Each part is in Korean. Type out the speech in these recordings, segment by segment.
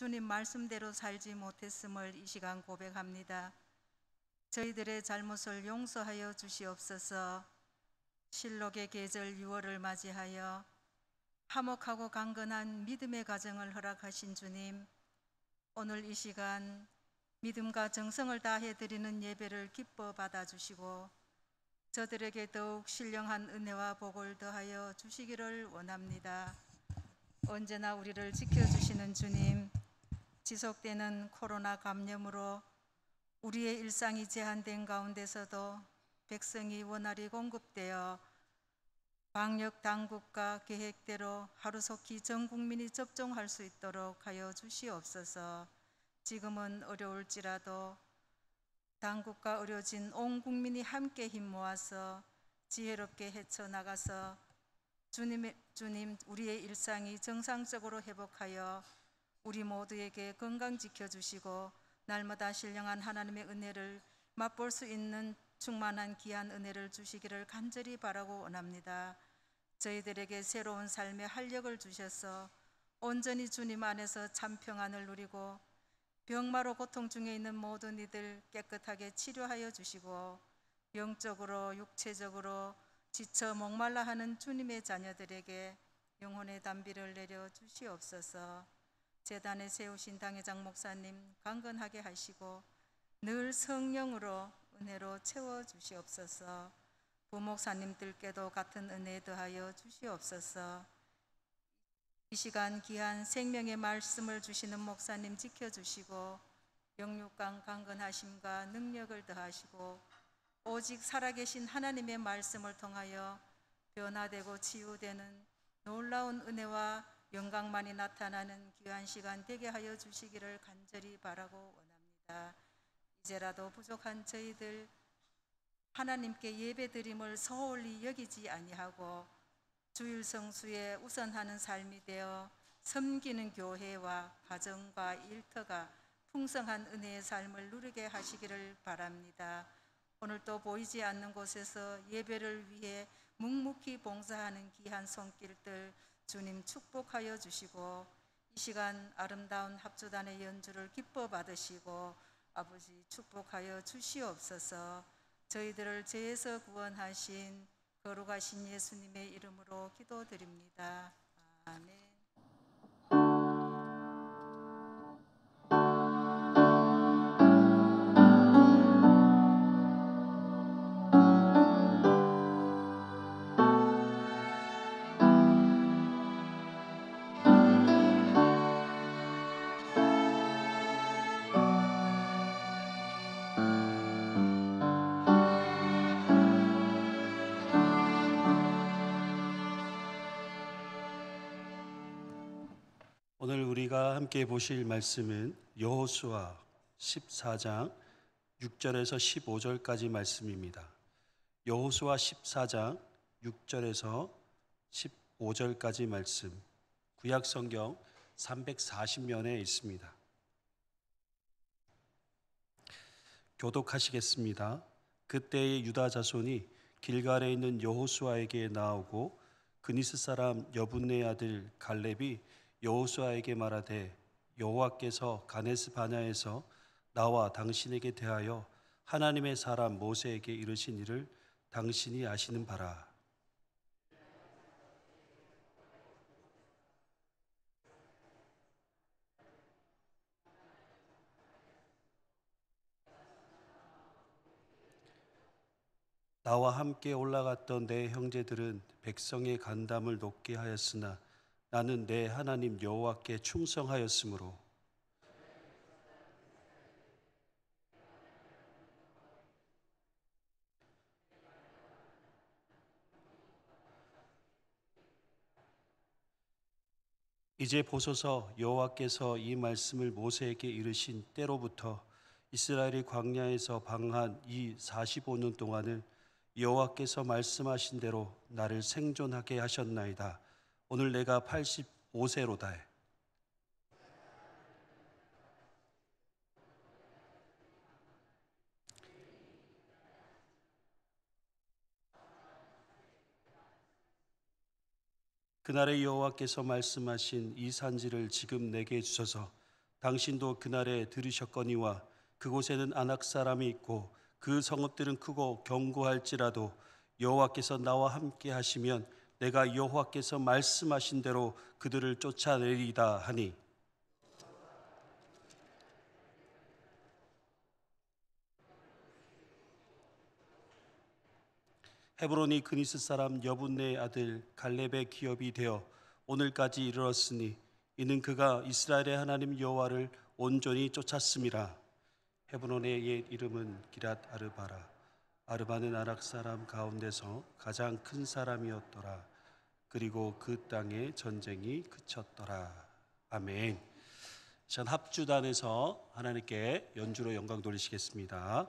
주님 말씀대로 살지 못했음을 이 시간 고백합니다. 저희들의 잘못을 용서하여 주시옵소서. 실록의 계절 6월을 맞이하여 화목하고 강건한 믿음의 가정을 허락하신 주님, 오늘 이 시간 믿음과 정성을 다해 드리는 예배를 기뻐 받아주시고 저들에게 더욱 신령한 은혜와 복을 더하여 주시기를 원합니다. 언제나 우리를 지켜주시는 주님, 지속되는 코로나 감염으로 우리의 일상이 제한된 가운데서도 백성이 원활히 공급되어 방역 당국과 계획대로 하루속히 전 국민이 접종할 수 있도록 하여 주시옵소서. 지금은 어려울지라도 당국과 의료진 온 국민이 함께 힘 모아서 지혜롭게 헤쳐나가서 주님 우리의 일상이 정상적으로 회복하여 우리 모두에게 건강 지켜주시고 날마다 신령한 하나님의 은혜를 맛볼 수 있는 충만한 귀한 은혜를 주시기를 간절히 바라고 원합니다. 저희들에게 새로운 삶의 활력을 주셔서 온전히 주님 안에서 참 평안을 누리고 병마로 고통 중에 있는 모든 이들 깨끗하게 치료하여 주시고 영적으로 육체적으로 지쳐 목말라 하는 주님의 자녀들에게 영혼의 단비를 내려 주시옵소서. 제단에 세우신 당회장 목사님 강건하게 하시고 늘 성령으로 은혜로 채워 주시옵소서. 부목사님들께도 같은 은혜 더하여 주시옵소서. 이 시간 귀한 생명의 말씀을 주시는 목사님 지켜주시고 영육간 강건하심과 능력을 더하시고 오직 살아계신 하나님의 말씀을 통하여 변화되고 치유되는 놀라운 은혜와 영광만이 나타나는 귀한 시간 되게 하여 주시기를 간절히 바라고 원합니다. 이제라도 부족한 저희들 하나님께 예배드림을 소홀히 여기지 아니하고 주일 성수에 우선하는 삶이 되어 섬기는 교회와 가정과 일터가 풍성한 은혜의 삶을 누리게 하시기를 바랍니다. 오늘도 보이지 않는 곳에서 예배를 위해 묵묵히 봉사하는 귀한 손길들 주님 축복하여 주시고 이 시간 아름다운 합주단의 연주를 기뻐 받으시고 아버지 축복하여 주시옵소서. 저희들을 죄에서 구원하신 거룩하신 예수님의 이름으로 기도드립니다. 아멘. 오늘 우리가 함께 보실 말씀은 여호수아 14장 6절에서 15절까지 말씀입니다. 여호수아 14장 6절에서 15절까지 말씀, 구약 성경 340면에 있습니다. 교독하시겠습니다. 그때의 유다 자손이 길갈에 있는 여호수아에게 나오고 그니스 사람 여분네 아들 갈렙이 여호수아에게 말하되 여호와께서 가데스 바네아에서 나와 당신에게 대하여 하나님의 사람 모세에게 이르신 일을 당신이 아시는 바라. 나와 함께 올라갔던 내 형제들은 백성의 간담을 높게 하였으나 나는 내 하나님 여호와께 충성하였으므로 이제 보소서, 여호와께서 이 말씀을 모세에게 이르신 때로부터 이스라엘이 광야에서 방한 이 45년 동안을 여호와께서 말씀하신 대로 나를 생존하게 하셨나이다. 오늘 내가 85세로다. 그날의 여호와께서 말씀하신 이 산지를 지금 내게 주소서. 당신도 그날에 들으셨거니와 그곳에는 아낙 사람이 있고 그 성읍들은 크고 견고할지라도 여호와께서 나와 함께 하시면 내가 여호와께서 말씀하신 대로 그들을 쫓아내리다 하니 헤브론이 그니스 사람 여분네의 아들 갈렙의 기업이 되어 오늘까지 이르렀으니 이는 그가 이스라엘의 하나님 여호와를 온전히 쫓았음이라. 헤브론의 옛 이름은 기랏 아르바라. 아르바는 아낙 사람 가운데서 가장 큰 사람이었더라. 그리고 그 땅에 전쟁이 그쳤더라. 아멘. 전 합주단에서 하나님께 연주로 영광 돌리시겠습니다.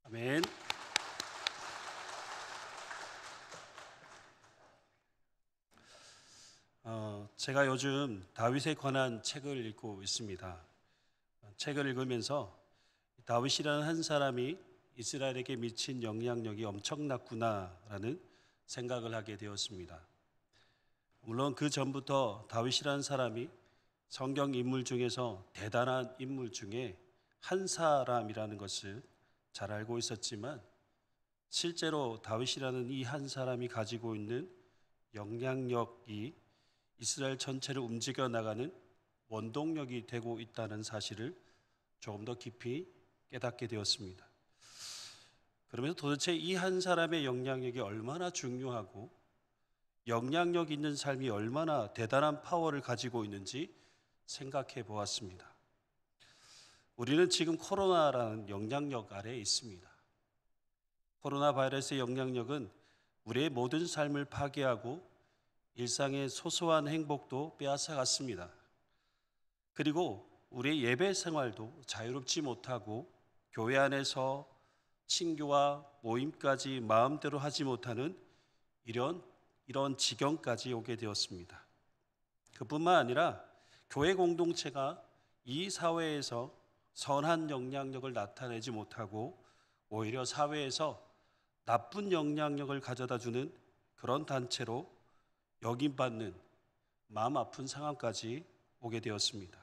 아멘. 제가 요즘 다윗에 관한 책을 읽고 있습니다. 책을 읽으면서 다윗이라는 한 사람이 이스라엘에게 미친 영향력이 엄청났구나라는 생각을 하게 되었습니다. 물론 그 전부터 다윗이라는 사람이 성경 인물 중에서 대단한 인물 중에 한 사람이라는 것을 잘 알고 있었지만 실제로 다윗이라는 이 한 사람이 가지고 있는 영향력이 이스라엘 전체를 움직여 나가는 원동력이 되고 있다는 사실을 조금 더 깊이 깨닫게 되었습니다. 그러면서 도대체 이 한 사람의 영향력이 얼마나 중요하고 영향력 있는 삶이 얼마나 대단한 파워를 가지고 있는지 생각해 보았습니다. 우리는 지금 코로나라는 영향력 아래에 있습니다. 코로나 바이러스의 영향력은 우리의 모든 삶을 파괴하고 일상의 소소한 행복도 빼앗아갔습니다. 그리고 우리의 예배 생활도 자유롭지 못하고 교회 안에서 친교와 모임까지 마음대로 하지 못하는 이런 지경까지 오게 되었습니다. 그뿐만 아니라 교회 공동체가 이 사회에서 선한 영향력을 나타내지 못하고 오히려 사회에서 나쁜 영향력을 가져다 주는 그런 단체로 여김받는 마음 아픈 상황까지 오게 되었습니다.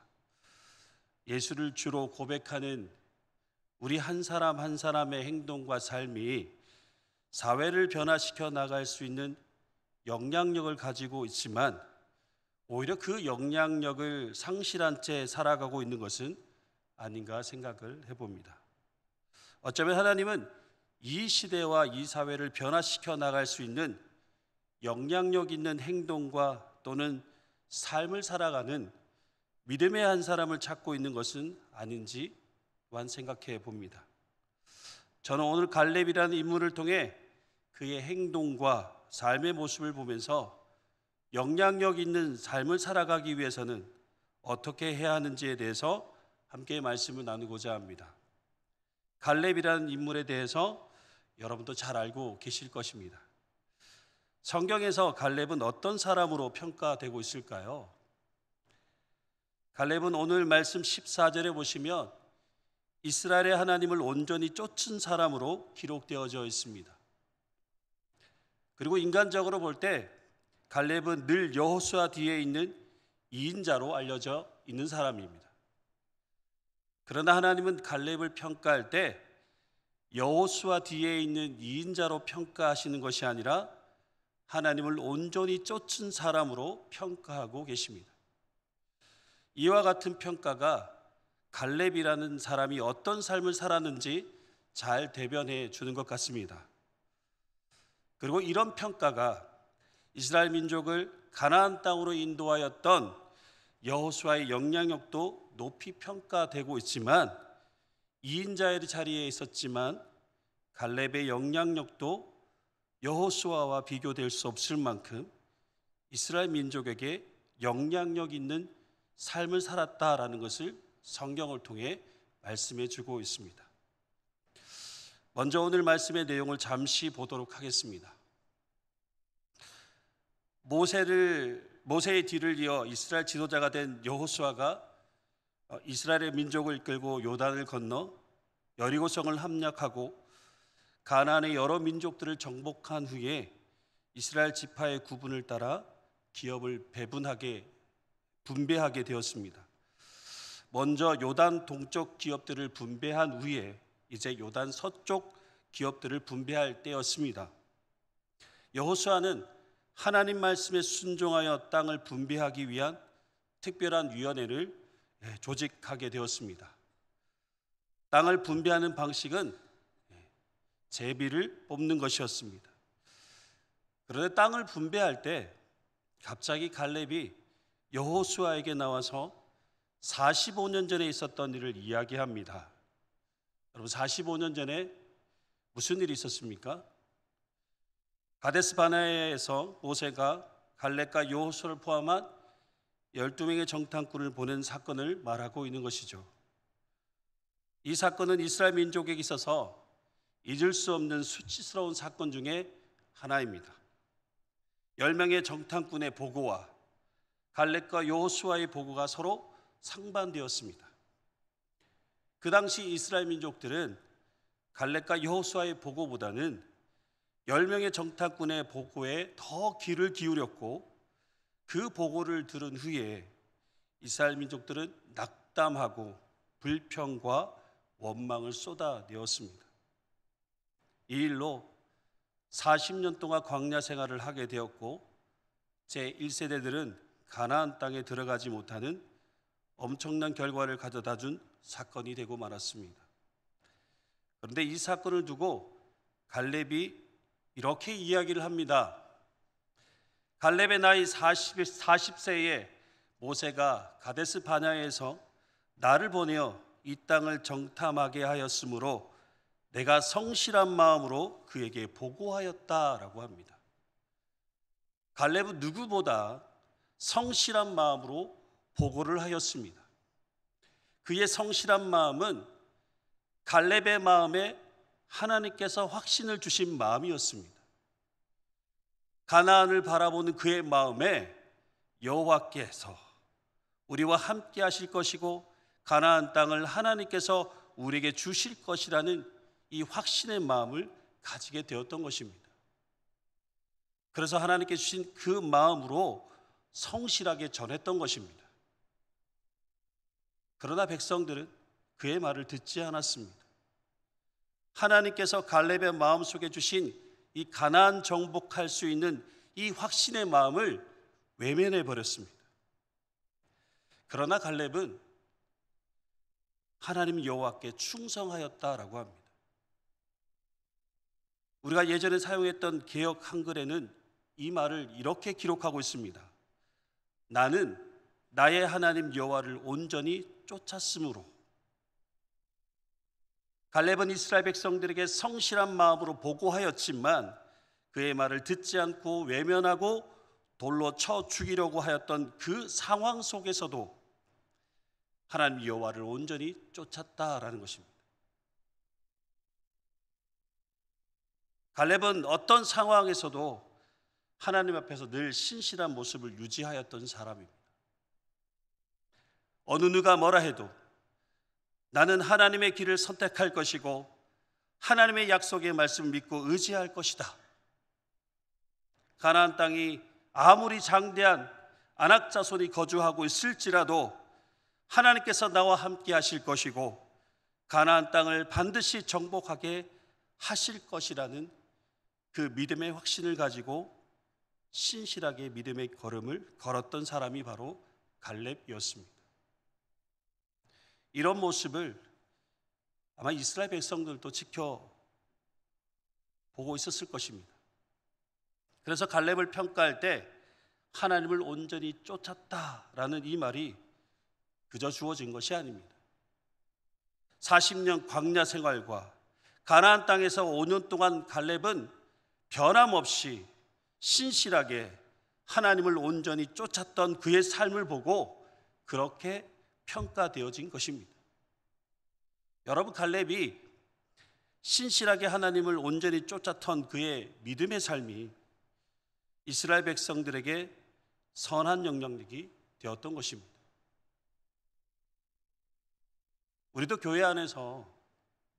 예수를 주로 고백하는 우리 한 사람 한 사람의 행동과 삶이 사회를 변화시켜 나갈 수 있는 영향력을 가지고 있지만 오히려 그 영향력을 상실한 채 살아가고 있는 것은 아닌가 생각을 해봅니다. 어쩌면 하나님은 이 시대와 이 사회를 변화시켜 나갈 수 있는 영향력 있는 행동과 또는 삶을 살아가는 믿음의 한 사람을 찾고 있는 것은 아닌지 또한 생각해 봅니다. 저는 오늘 갈렙이라는 인물을 통해 그의 행동과 삶의 모습을 보면서 영향력 있는 삶을 살아가기 위해서는 어떻게 해야 하는지에 대해서 함께 말씀을 나누고자 합니다. 갈렙이라는 인물에 대해서 여러분도 잘 알고 계실 것입니다. 성경에서 갈렙은 어떤 사람으로 평가되고 있을까요? 갈렙은 오늘 말씀 14절에 보시면 이스라엘의 하나님을 온전히 쫓은 사람으로 기록되어져 있습니다. 그리고 인간적으로 볼 때 갈렙은 늘 여호수아 뒤에 있는 2인자로 알려져 있는 사람입니다. 그러나 하나님은 갈렙을 평가할 때 여호수아 뒤에 있는 2인자로 평가하시는 것이 아니라 하나님을 온전히 쫓은 사람으로 평가하고 계십니다. 이와 같은 평가가 갈렙이라는 사람이 어떤 삶을 살았는지 잘 대변해 주는 것 같습니다. 그리고 이런 평가가 이스라엘 민족을 가나안 땅으로 인도하였던 여호수아의 영향력도 높이 평가되고 있지만 2인자의 자리에 있었지만 갈렙의 영향력도 여호수아와 비교될 수 없을 만큼 이스라엘 민족에게 영향력 있는 삶을 살았다라는 것을 성경을 통해 말씀해 주고 있습니다. 먼저 오늘 말씀의 내용을 잠시 보도록 하겠습니다. 모세의 뒤를 이어 이스라엘 지도자가 된 여호수아가 이스라엘의 민족을 이끌고 요단을 건너 여리고성을 함락하고 가나안의 여러 민족들을 정복한 후에 이스라엘 지파의 구분을 따라 기업을 분배하게 되었습니다. 먼저 요단 동쪽 기업들을 분배한 후에 이제 요단 서쪽 기업들을 분배할 때였습니다. 여호수아는 하나님 말씀에 순종하여 땅을 분배하기 위한 특별한 위원회를 조직하게 되었습니다. 땅을 분배하는 방식은 제비를 뽑는 것이었습니다. 그런데 땅을 분배할 때 갑자기 갈렙이 여호수아에게 나와서 45년 전에 있었던 일을 이야기합니다. 여러분 45년 전에 무슨 일이 있었습니까? 가데스 바네아에서 모세가 갈렙과 여호수아를 포함한 12명의 정탐꾼을 보낸 사건을 말하고 있는 것이죠. 이 사건은 이스라엘 민족에게 있어서 잊을 수 없는 수치스러운 사건 중에 하나입니다. 10명의 정탐꾼의 보고와 갈렙과 여호수아의 보고가 서로 상반되었습니다. 그 당시 이스라엘 민족들은 갈렙과 여호수아의 보고보다는 10명의 정탐꾼의 보고에 더 귀를 기울였고 그 보고를 들은 후에 이스라엘 민족들은 낙담하고 불평과 원망을 쏟아내었습니다. 이 일로 40년 동안 광야 생활을 하게 되었고 제1세대들은 가나안 땅에 들어가지 못하는 엄청난 결과를 가져다 준 사건이 되고 말았습니다. 그런데 이 사건을 두고 갈렙이 이렇게 이야기를 합니다. 갈렙의 나이 40세에 모세가 가데스 바네아에서 나를 보내어 이 땅을 정탐하게 하였으므로 내가 성실한 마음으로 그에게 보고하였다라고 합니다. 갈렙은 누구보다 성실한 마음으로 보고를 하였습니다. 그의 성실한 마음은 갈렙의 마음에 하나님께서 확신을 주신 마음이었습니다. 가나안을 바라보는 그의 마음에 여호와께서 우리와 함께 하실 것이고 가나안 땅을 하나님께서 우리에게 주실 것이라는 이 확신의 마음을 가지게 되었던 것입니다. 그래서 하나님께 주신 그 마음으로 성실하게 전했던 것입니다. 그러나 백성들은 그의 말을 듣지 않았습니다. 하나님께서 갈렙의 마음속에 주신 이 가나안 정복할 수 있는 이 확신의 마음을 외면해 버렸습니다. 그러나 갈렙은 하나님 여호와께 충성하였다라고 합니다. 우리가 예전에 사용했던 개역 한글에는 이 말을 이렇게 기록하고 있습니다. 나는 나의 하나님 여호와를 온전히 쫓았으므로. 갈렙은 이스라엘 백성들에게 성실한 마음으로 보고하였지만 그의 말을 듣지 않고 외면하고 돌로 쳐 죽이려고 하였던 그 상황 속에서도 하나님 여호와를 온전히 쫓았다라는 것입니다. 갈렙은 어떤 상황에서도 하나님 앞에서 늘 신실한 모습을 유지하였던 사람입니다. 어느 누가 뭐라 해도 나는 하나님의 길을 선택할 것이고 하나님의 약속의 말씀을 믿고 의지할 것이다. 가나안 땅이 아무리 장대한 아낙 자손이 거주하고 있을지라도 하나님께서 나와 함께 하실 것이고 가나안 땅을 반드시 정복하게 하실 것이라는 그 믿음의 확신을 가지고 신실하게 믿음의 걸음을 걸었던 사람이 바로 갈렙이었습니다. 이런 모습을 아마 이스라엘 백성들도 지켜보고 있었을 것입니다. 그래서 갈렙을 평가할 때 하나님을 온전히 쫓았다라는 이 말이 그저 주어진 것이 아닙니다. 40년 광야 생활과 가나안 땅에서 5년 동안 갈렙은 변함없이 신실하게 하나님을 온전히 쫓았던 그의 삶을 보고 그렇게 평가되어진 것입니다. 여러분, 갈렙이 신실하게 하나님을 온전히 쫓았던 그의 믿음의 삶이 이스라엘 백성들에게 선한 영향력이 되었던 것입니다. 우리도 교회 안에서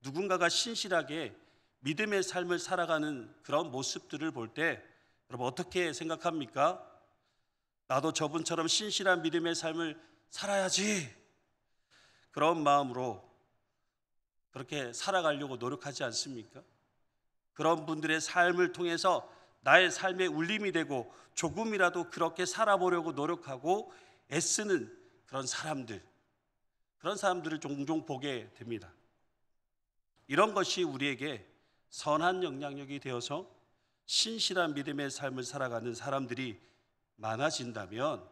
누군가가 신실하게 믿음의 삶을 살아가는 그런 모습들을 볼 때 여러분 어떻게 생각합니까? 나도 저분처럼 신실한 믿음의 삶을 살아야지. 그런 마음으로 그렇게 살아가려고 노력하지 않습니까? 그런 분들의 삶을 통해서 나의 삶에 울림이 되고 조금이라도 그렇게 살아보려고 노력하고 애쓰는 그런 사람들을 종종 보게 됩니다. 이런 것이 우리에게 선한 영향력이 되어서 신실한 믿음의 삶을 살아가는 사람들이 많아진다면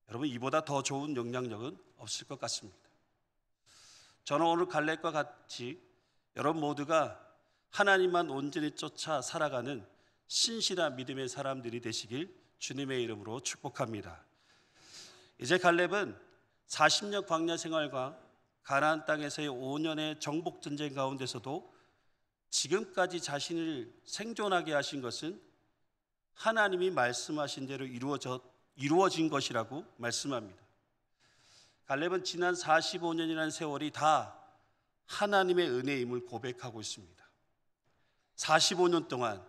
여러분 이보다 더 좋은 영향력은 없을 것 같습니다. 저는 오늘 갈렙과 같이 여러분 모두가 하나님만 온전히 쫓아 살아가는 신실한 믿음의 사람들이 되시길 주님의 이름으로 축복합니다. 이제 갈렙은 40년 광야 생활과 가나안 땅에서의 5년의 정복 전쟁 가운데서도 지금까지 자신을 생존하게 하신 것은 하나님이 말씀하신 대로 이루어진 것이라고 말씀합니다. 갈렙은 지난 45년이라는 세월이 다 하나님의 은혜임을 고백하고 있습니다. 45년 동안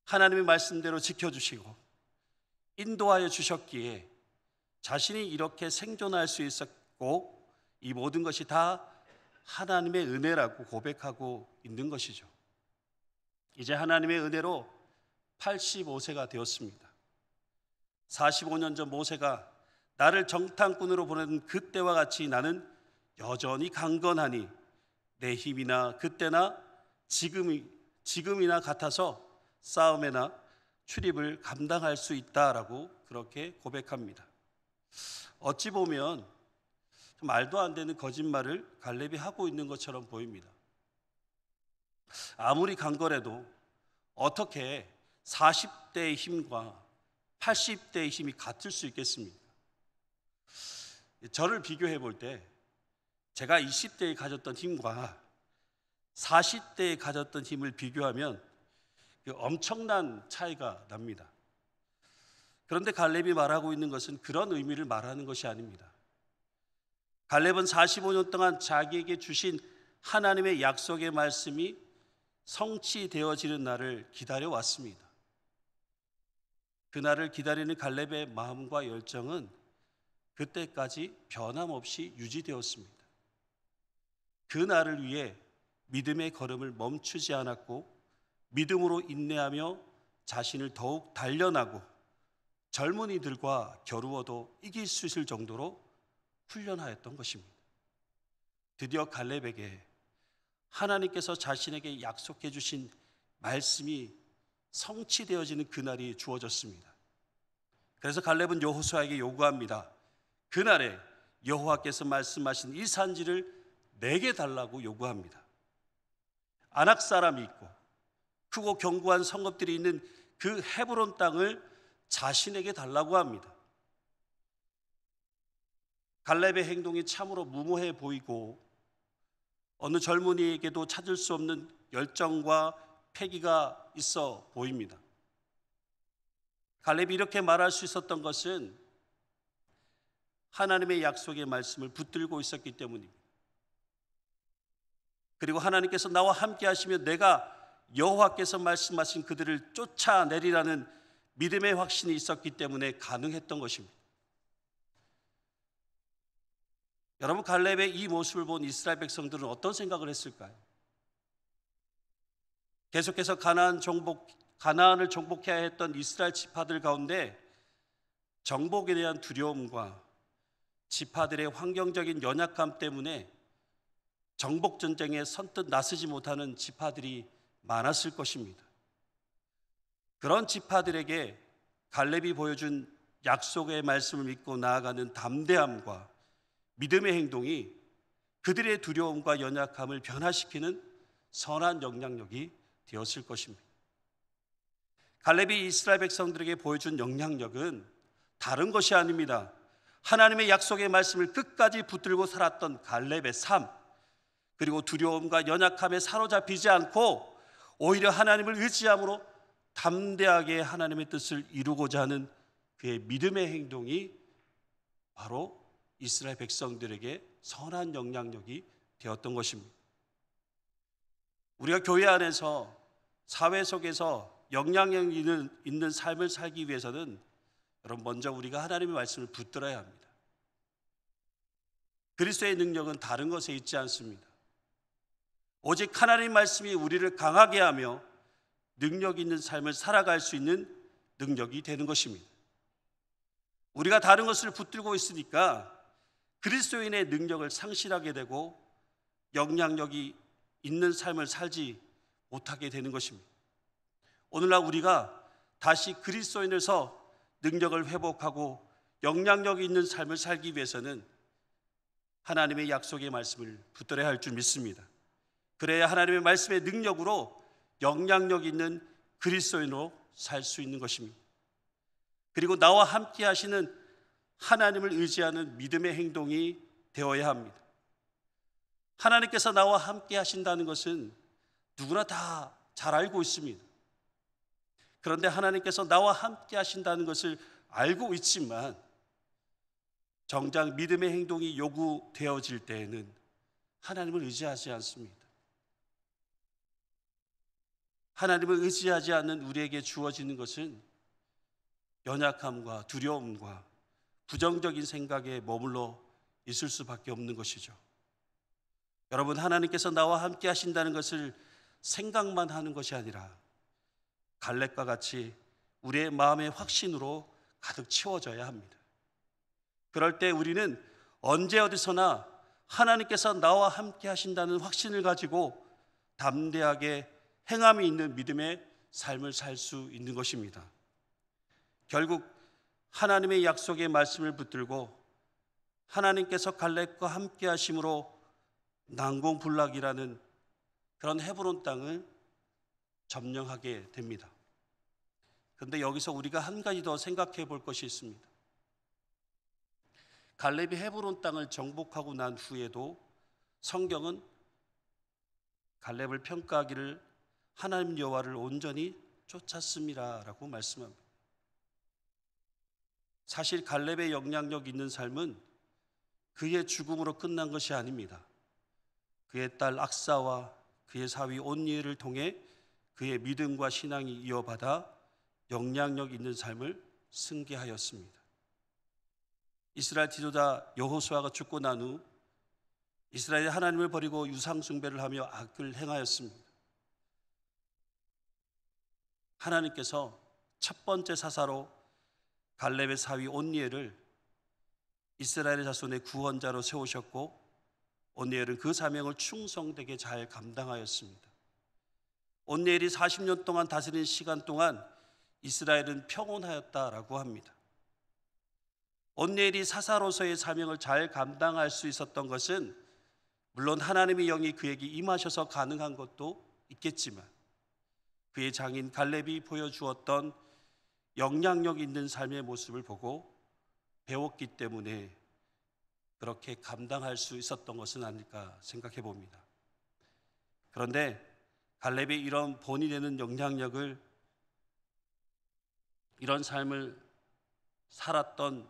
하나님의 말씀대로 지켜주시고 인도하여 주셨기에 자신이 이렇게 생존할 수 있었고 이 모든 것이 다 하나님의 은혜라고 고백하고 있는 것이죠. 이제 하나님의 은혜로 85세가 되었습니다. 45년 전 모세가 나를 정탐꾼으로 보낸 그때와 같이 나는 여전히 강건하니 내 힘이나 그때나 지금이나 같아서 싸움에나 출입을 감당할 수 있다라고 그렇게 고백합니다. 어찌 보면 말도 안 되는 거짓말을 갈렙이 하고 있는 것처럼 보입니다. 아무리 강건해도 어떻게 40대의 힘과 80대의 힘이 같을 수 있겠습니까? 저를 비교해 볼 때 제가 20대에 가졌던 힘과 40대에 가졌던 힘을 비교하면 엄청난 차이가 납니다. 그런데 갈렙이 말하고 있는 것은 그런 의미를 말하는 것이 아닙니다. 갈렙은 45년 동안 자기에게 주신 하나님의 약속의 말씀이 성취되어지는 날을 기다려왔습니다. 그날을 기다리는 갈렙의 마음과 열정은 그때까지 변함없이 유지되었습니다. 그 날을 위해 믿음의 걸음을 멈추지 않았고 믿음으로 인내하며 자신을 더욱 단련하고 젊은이들과 겨루어도 이길 수 있을 정도로 훈련하였던 것입니다. 드디어 갈렙에게 하나님께서 자신에게 약속해 주신 말씀이 성취되어지는 그날이 주어졌습니다. 그래서 갈렙은 여호수아에게 요구합니다. 그날에 여호와께서 말씀하신 이 산지를 내게 달라고 요구합니다. 아낙 사람이 있고 크고 견고한 성읍들이 있는 그 헤브론 땅을 자신에게 달라고 합니다. 갈렙의 행동이 참으로 무모해 보이고 어느 젊은이에게도 찾을 수 없는 열정과 패기가 있어 보입니다. 갈렙이 이렇게 말할 수 있었던 것은 하나님의 약속의 말씀을 붙들고 있었기 때문입니다. 그리고 하나님께서 나와 함께 하시며 내가 여호와께서 말씀하신 그들을 쫓아내리라는 믿음의 확신이 있었기 때문에 가능했던 것입니다. 여러분, 갈렙의 이 모습을 본 이스라엘 백성들은 어떤 생각을 했을까요? 계속해서 가나안을 정복해야 했던 이스라엘 지파들 가운데 정복에 대한 두려움과 지파들의 환경적인 연약함 때문에 정복 전쟁에 선뜻 나서지 못하는 지파들이 많았을 것입니다. 그런 지파들에게 갈렙이 보여준 약속의 말씀을 믿고 나아가는 담대함과 믿음의 행동이 그들의 두려움과 연약함을 변화시키는 선한 영향력이 되었을 것입니다. 갈렙이 이스라엘 백성들에게 보여준 영향력은 다른 것이 아닙니다. 하나님의 약속의 말씀을 끝까지 붙들고 살았던 갈렙의 삶, 그리고 두려움과 연약함에 사로잡히지 않고 오히려 하나님을 의지함으로 담대하게 하나님의 뜻을 이루고자 하는 그의 믿음의 행동이 바로 이스라엘 백성들에게 선한 영향력이 되었던 것입니다. 우리가 교회 안에서 사회 속에서 영향력 있는 삶을 살기 위해서는 여러분, 먼저 우리가 하나님의 말씀을 붙들어야 합니다. 그리스도의 능력은 다른 것에 있지 않습니다. 오직 하나님의 말씀이 우리를 강하게 하며 능력 있는 삶을 살아갈 수 있는 능력이 되는 것입니다. 우리가 다른 것을 붙들고 있으니까 그리스도인의 능력을 상실하게 되고 영향력이 있는 삶을 살지 못하게 되는 것입니다. 오늘날 우리가 다시 그리스도인에서 능력을 회복하고 영향력 있는 삶을 살기 위해서는 하나님의 약속의 말씀을 붙들어야 할 줄 믿습니다. 그래야 하나님의 말씀의 능력으로 영향력 있는 그리스도인으로 살 수 있는 것입니다. 그리고 나와 함께 하시는 하나님을 의지하는 믿음의 행동이 되어야 합니다. 하나님께서 나와 함께 하신다는 것은 누구나 다 잘 알고 있습니다. 그런데 하나님께서 나와 함께 하신다는 것을 알고 있지만 정작 믿음의 행동이 요구되어질 때에는 하나님을 의지하지 않습니다. 하나님을 의지하지 않는 우리에게 주어지는 것은 연약함과 두려움과 부정적인 생각에 머물러 있을 수밖에 없는 것이죠. 여러분, 하나님께서 나와 함께 하신다는 것을 생각만 하는 것이 아니라 갈렙과 같이 우리의 마음의 확신으로 가득 채워져야 합니다. 그럴 때 우리는 언제 어디서나 하나님께서 나와 함께 하신다는 확신을 가지고 담대하게 행함이 있는 믿음의 삶을 살 수 있는 것입니다. 결국 하나님의 약속의 말씀을 붙들고 하나님께서 갈렙과 함께 하심으로 난공불락이라는 그런 헤브론 땅을 점령하게 됩니다. 그런데 여기서 우리가 한 가지 더 생각해 볼 것이 있습니다. 갈렙이 헤브론 땅을 정복하고 난 후에도 성경은 갈렙을 평가하기를 하나님 여호와를 온전히 쫓았음이라라고 말씀합니다. 사실 갈렙의 영향력 있는 삶은 그의 죽음으로 끝난 것이 아닙니다. 그의 딸 악사와 그의 사위 온니엘을 통해 그의 믿음과 신앙이 이어받아 영향력 있는 삶을 승계하였습니다. 이스라엘 지도자 여호수아가 죽고 난 후 이스라엘이 하나님을 버리고 유상 숭배를 하며 악을 행하였습니다. 하나님께서 첫 번째 사사로 갈렙의 사위 온니엘을 이스라엘의 자손의 구원자로 세우셨고, 온니엘은 그 사명을 충성되게 잘 감당하였습니다. 온니엘이 40년 동안 다스린 시간 동안 이스라엘은 평온하였다라고 합니다. 온니엘이 사사로서의 사명을 잘 감당할 수 있었던 것은 물론 하나님의 영이 그에게 임하셔서 가능한 것도 있겠지만, 그의 장인 갈렙이 보여주었던 영향력 있는 삶의 모습을 보고 배웠기 때문에 그렇게 감당할 수 있었던 것은 아닐까 생각해 봅니다. 그런데 갈렙의 이런 본이 되는 영향력을, 이런 삶을 살았던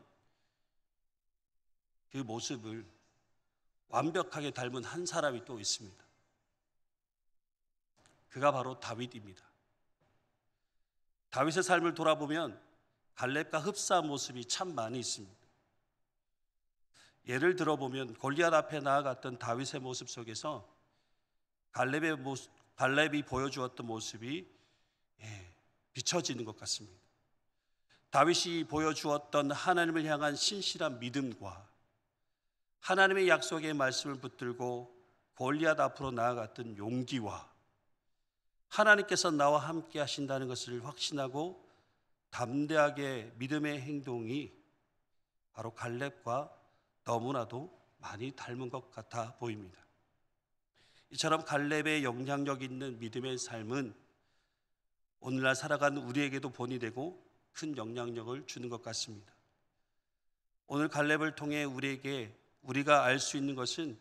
그 모습을 완벽하게 닮은 한 사람이 또 있습니다. 그가 바로 다윗입니다. 다윗의 삶을 돌아보면 갈렙과 흡사한 모습이 참 많이 있습니다. 예를 들어보면 골리앗 앞에 나아갔던 다윗의 모습 속에서 갈렙이 보여주었던 모습이 비춰지는 것 같습니다. 다윗이 보여주었던 하나님을 향한 신실한 믿음과 하나님의 약속의 말씀을 붙들고 골리앗 앞으로 나아갔던 용기와 하나님께서 나와 함께 하신다는 것을 확신하고 담대하게 믿음의 행동이 바로 갈렙과 너무나도 많이 닮은 것 같아 보입니다. 이처럼 갈렙의 영향력 있는 믿음의 삶은 오늘날 살아가는 우리에게도 본이 되고 큰 영향력을 주는 것 같습니다. 오늘 갈렙을 통해 우리가 알 수 있는 것은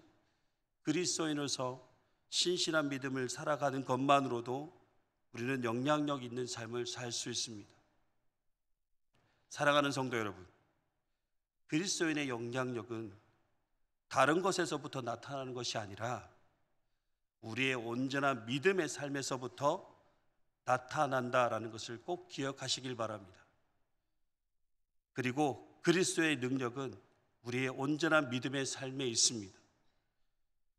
그리스도인으로서 신실한 믿음을 살아가는 것만으로도 우리는 영향력 있는 삶을 살 수 있습니다. 사랑하는 성도 여러분, 그리스도인의 영향력은 다른 것에서부터 나타나는 것이 아니라 우리의 온전한 믿음의 삶에서부터 나타난다라는 것을 꼭 기억하시길 바랍니다. 그리고 그리스도의 능력은 우리의 온전한 믿음의 삶에 있습니다.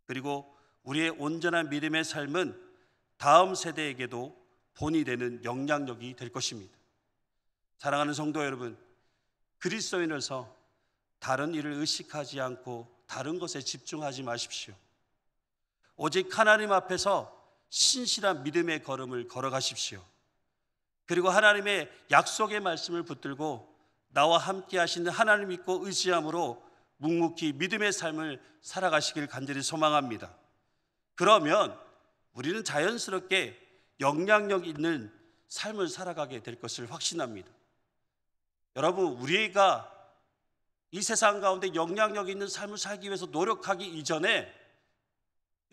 그리고 우리의 온전한 믿음의 삶은 다음 세대에게도 본이 되는 영향력이 될 것입니다. 사랑하는 성도 여러분, 그리스도인으로서 다른 일을 의식하지 않고 다른 것에 집중하지 마십시오. 오직 하나님 앞에서 신실한 믿음의 걸음을 걸어가십시오. 그리고 하나님의 약속의 말씀을 붙들고 나와 함께 하시는 하나님 믿고 의지함으로 묵묵히 믿음의 삶을 살아가시길 간절히 소망합니다. 그러면 우리는 자연스럽게 영향력 있는 삶을 살아가게 될 것을 확신합니다. 여러분, 우리가 이 세상 가운데 영향력 있는 삶을 살기 위해서 노력하기 이전에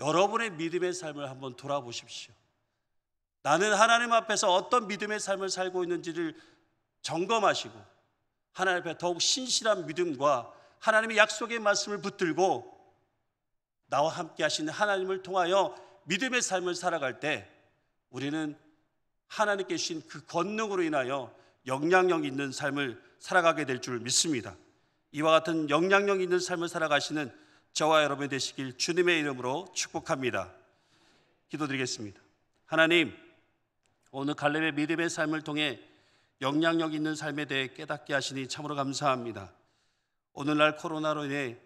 여러분의 믿음의 삶을 한번 돌아보십시오. 나는 하나님 앞에서 어떤 믿음의 삶을 살고 있는지를 점검하시고 하나님 앞에 더욱 신실한 믿음과 하나님의 약속의 말씀을 붙들고 나와 함께 하시는 하나님을 통하여 믿음의 삶을 살아갈 때 우리는 하나님께 주신 그 권능으로 인하여 영향력 있는 삶을 살아가게 될 줄 믿습니다. 이와 같은 영향력 있는 삶을 살아가시는 저와 여러분이 되시길 주님의 이름으로 축복합니다. 기도드리겠습니다. 하나님, 오늘 갈렙의 믿음의 삶을 통해 영향력 있는 삶에 대해 깨닫게 하시니 참으로 감사합니다. 오늘날 코로나로 인해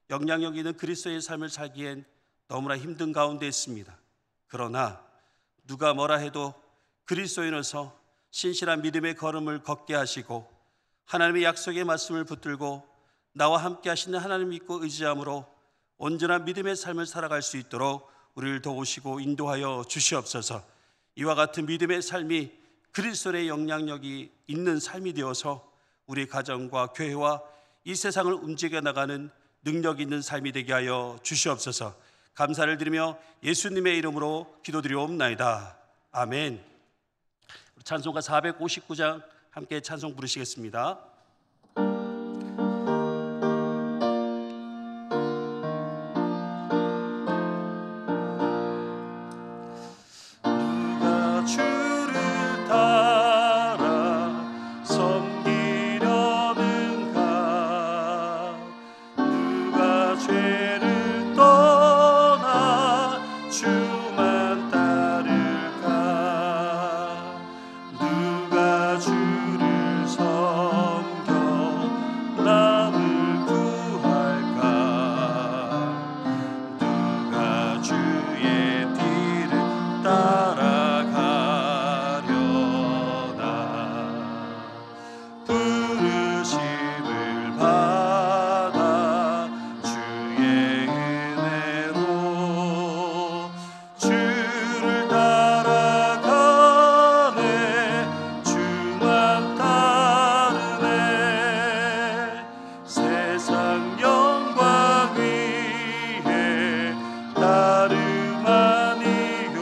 영향력 있는 그리스도의 삶을 살기엔 너무나 힘든 가운데 있습니다. 그러나 누가 뭐라 해도 그리스도인으로서 신실한 믿음의 걸음을 걷게 하시고 하나님의 약속의 말씀을 붙들고 나와 함께 하시는 하나님 믿고 의지함으로 온전한 믿음의 삶을 살아갈 수 있도록 우리를 도우시고 인도하여 주시옵소서. 이와 같은 믿음의 삶이 그리스도의 영향력이 있는 삶이 되어서 우리 가정과 교회와 이 세상을 움직여 나가는 능력 있는 삶이 되게 하여 주시옵소서. 감사를 드리며 예수님의 이름으로 기도드리옵나이다. 아멘. 찬송가 459장 함께 찬송 부르시겠습니다. 누가 주를 따라 섬기려는가? 누가 죄를 떠나 주만 따를까? 누가 주를 섬겨 남을 구할까? 누가 주의 뒤를 따라가려나? 부르심을 받아 주의 은혜로 주를 따라가네. 주만 따르네. 세상 영광 위에 따름 아니요.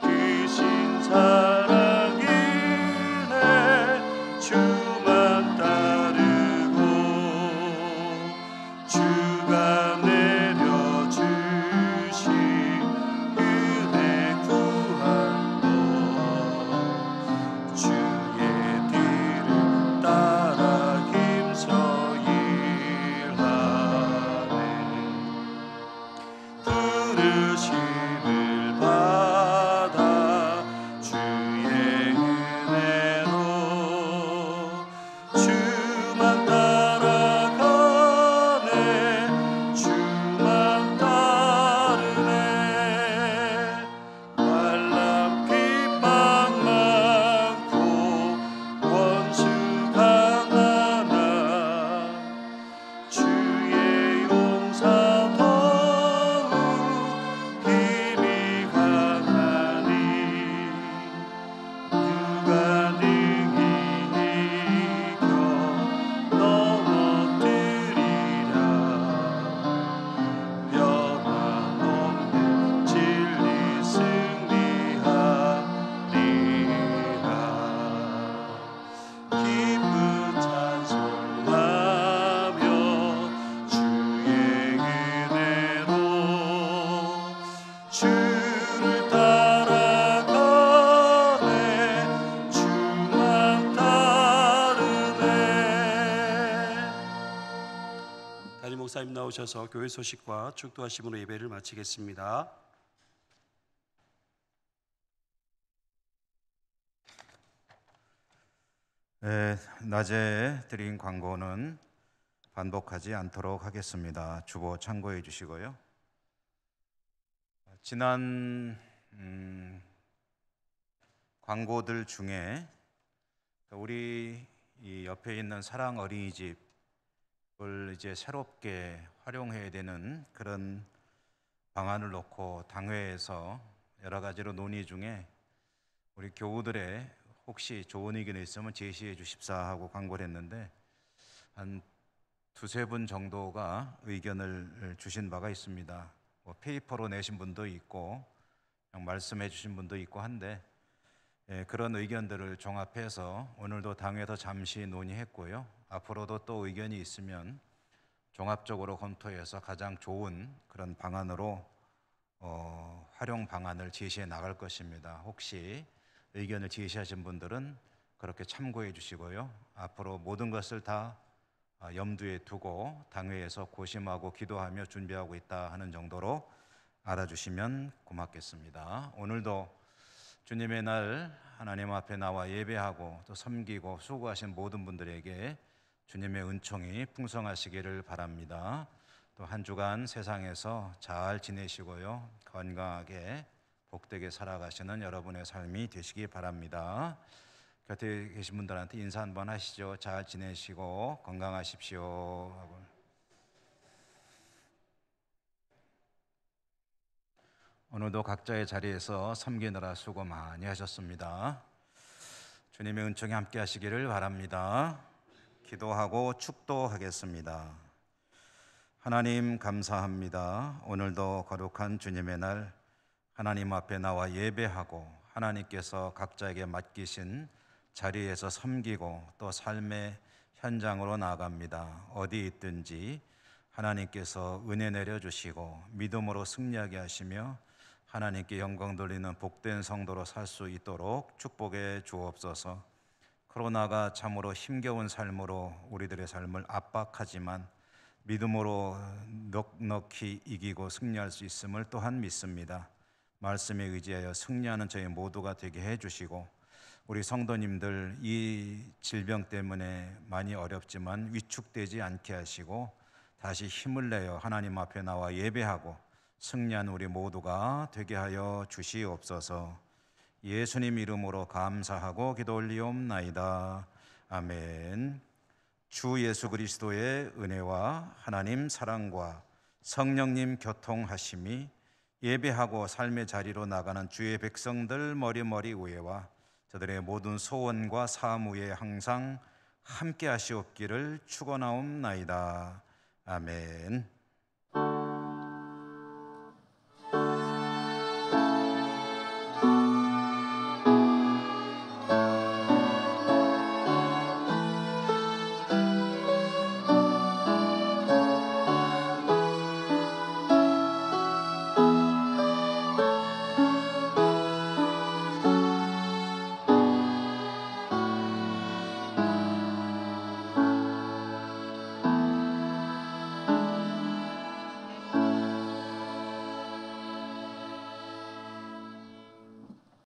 크신 사랑 이네 주만 따르고 주가 내려주신 은혜 구할 것 주의 뒤를 따라 힘써 일하네. 부르심을 받아 주의 은혜로 주만 따라가네. 주만 따르네. 환난 핍박 많고 원수 강하나 주의 용사 더욱 힘이 강하니 누가 능히 이겨 넘어뜨리랴. 변함없는 진리 승리하리라. 기쁜 찬송하며 주의 은혜로 주를 따라가네. 주만 따르네. 담임 목사님 나오셔서 교회 소식과 축도하심으로 예배를 마치겠습니다. 낮에 드린 광고는 반복하지 않도록 하겠습니다. 주보 참고해 주시고요. 지난 광고들 중에 우리 이 옆에 있는 사랑 어린이집을 이제 새롭게 활용해야 되는 그런 방안을 놓고 당회에서 여러 가지로 논의 중에 우리 교우들의 혹시 좋은 의견이 있으면 제시해 주십사 하고 광고를 했는데 한 두세 분 정도가 의견을 주신 바가 있습니다. 페이퍼로 내신 분도 있고 그냥 말씀해 주신 분도 있고 한데 그런 의견들을 종합해서 오늘도 당회에서 잠시 논의했고요. 앞으로도 또 의견이 있으면 종합적으로 검토해서 가장 좋은 그런 방안으로 활용 방안을 제시해 나갈 것입니다. 혹시 의견을 제시하신 분들은 그렇게 참고해 주시고요. 앞으로 모든 것을 다 염두에 두고 당회에서 고심하고 기도하며 준비하고 있다 하는 정도로 알아주시면 고맙겠습니다. 오늘도 주님의 날 하나님 앞에 나와 예배하고 또 섬기고 수고하신 모든 분들에게 주님의 은총이 풍성하시기를 바랍니다. 또 한 주간 세상에서 잘 지내시고요. 건강하게 복되게 살아가시는 여러분의 삶이 되시기 바랍니다. 곁에 계신 분들한테 인사 한번 하시죠. 잘 지내시고 건강하십시오 하고. 오늘도 각자의 자리에서 섬기느라 수고 많이 하셨습니다. 주님의 은총이 함께 하시기를 바랍니다. 기도하고 축도하겠습니다. 하나님 감사합니다. 오늘도 거룩한 주님의 날 하나님 앞에 나와 예배하고 하나님께서 각자에게 맡기신 자리에서 섬기고 또 삶의 현장으로 나아갑니다. 어디 있든지 하나님께서 은혜 내려주시고 믿음으로 승리하게 하시며 하나님께 영광 돌리는 복된 성도로 살 수 있도록 축복해 주옵소서. 코로나가 참으로 힘겨운 삶으로 우리들의 삶을 압박하지만 믿음으로 넉넉히 이기고 승리할 수 있음을 또한 믿습니다. 말씀에 의지하여 승리하는 저희 모두가 되게 해주시고 우리 성도님들 이 질병 때문에 많이 어렵지만 위축되지 않게 하시고 다시 힘을 내어 하나님 앞에 나와 예배하고 승리한 우리 모두가 되게 하여 주시옵소서. 예수님 이름으로 감사하고 기도 올리옵나이다. 아멘. 주 예수 그리스도의 은혜와 하나님 사랑과 성령님 교통하심이 예배하고 삶의 자리로 나가는 주의 백성들 머리머리 위에와 저들의 모든 소원과 사무에 항상 함께 하시옵기를 축원하옵나이다. 아멘.